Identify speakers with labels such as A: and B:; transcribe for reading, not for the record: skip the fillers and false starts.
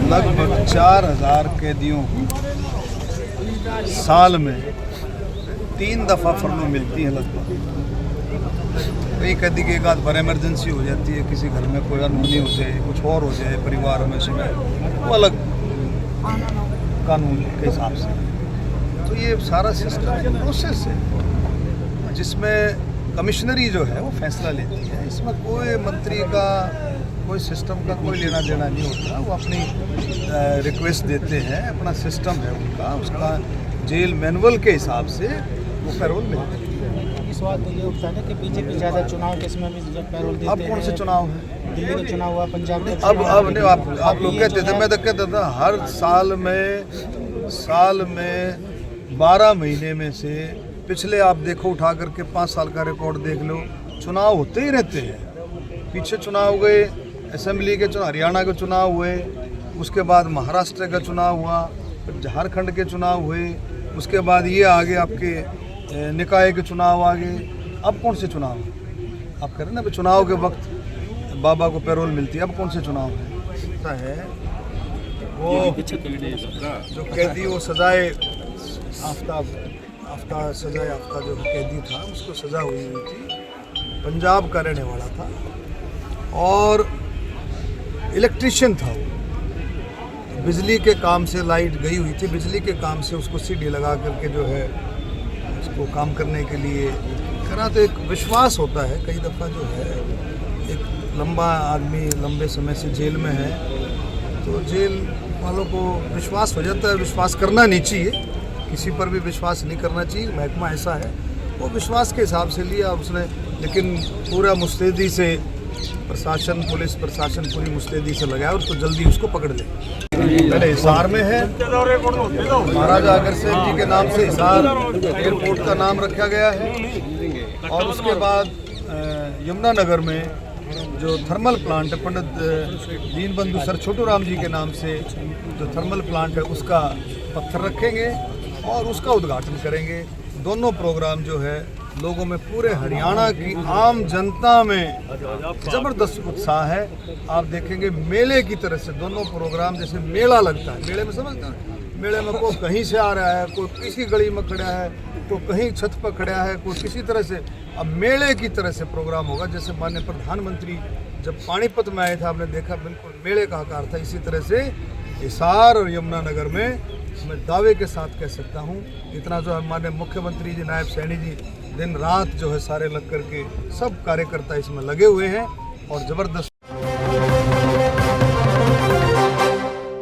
A: लगभग 4000 कैदियों को साल में 3 दफ़ा फरलो मिलती है। लगभग कई कैदी की एक आध बार इमरजेंसी हो जाती है, किसी घर में कोई अनहोनी हो जाए, कुछ और हो जाए परिवार में, समय वो अलग कानून के हिसाब से। तो ये सारा सिस्टम प्रोसेस है जिसमें कमिश्नरी जो है वो फैसला लेती है। इसमें कोई मंत्री का कोई सिस्टम का कोई लेना देना नहीं होता। वो अपनी रिक्वेस्ट देते हैं, अपना सिस्टम है उनका, उसका जेल मैनुअल के हिसाब से वो पैरोल मिलती है।
B: इस बात तो ये उठता है कि बीजेपी ज़्यादा चुनाव के समय में पैरोल देते हैं।
A: अब कौन से चुनाव है?
B: दिल्ली का चुनाव हुआ, पंजाब का
A: अब नहीं, आप लोग कहते थे, मैं तो कहता था हर साल में 12 महीने में से पिछले आप देखो उठा करके 5 साल का रिकॉर्ड देख लो, चुनाव होते ही रहते हैं। पीछे चुनाव गए, असेंबली के चुनाव, हरियाणा के चुनाव हुए, उसके बाद महाराष्ट्र का चुनाव हुआ, झारखंड के चुनाव हुए, उसके बाद ये आगे आपके निकाय के चुनाव आ गए। अब कौन से चुनाव है? आप कह रहे हैं ना चुनाव के वक्त बाबा को पैरोल मिलती है। अब कौन से चुनाव है? वो जो कैदी वो सजाए आफ्ता सजाए आफ्ता जो कैदी था, उसको सजा हुई थी, पंजाब का रहने वाला था और इलेक्ट्रिशियन था। वो बिजली के काम से, लाइट गई हुई थी, बिजली के काम से उसको सीढ़ी लगा करके जो है उसको काम करने के लिए करा। तो एक विश्वास होता है, कई दफ़ा जो है एक लंबा आदमी लंबे समय से जेल में है तो जेल वालों को विश्वास हो जाता है। विश्वास करना नहीं चाहिए, किसी पर भी विश्वास नहीं करना चाहिए, महकमा ऐसा है। वो विश्वास के हिसाब से लिया उसने, लेकिन पूरा मुस्तैदी से प्रशासन, पुलिस प्रशासन पूरी मुस्तैदी से लगाया, उसको जल्दी उसको पकड़ ले। पहले हिसार में है, महाराजा अग्रसेन जी के नाम से हिसार एयरपोर्ट का नाम रखा गया है। और उसके बाद यमुनानगर में जो थर्मल प्लांट है, पंडित दीनबंधु सर छोटू राम जी के नाम से जो थर्मल प्लांट है, उसका पत्थर रखेंगे और उसका उद्घाटन करेंगे। दोनों प्रोग्राम जो है लोगों में, पूरे हरियाणा की आम जनता में ज़बरदस्त उत्साह है। आप देखेंगे मेले की तरह से दोनों प्रोग्राम, जैसे मेला लगता है, मेले में समझते हैं, मेले में कोई कहीं से आ रहा है, कोई किसी गली में खड़ा है, तो कहीं छत पर खड़ा है, कोई किसी तरह से। अब मेले की तरह से प्रोग्राम होगा। जैसे माननीय प्रधानमंत्री जब पानीपत में आए थे, आपने देखा बिल्कुल मेले का आकार था। इसी तरह से हिसार और यमुनानगर में मैं दावे के साथ कह सकता हूँ, इतना जो हमारे मुख्यमंत्री जी, नायब सैनी जी दिन रात जो है सारे लग करके सब कार्यकर्ता इसमें लगे हुए हैं और ज़बरदस्त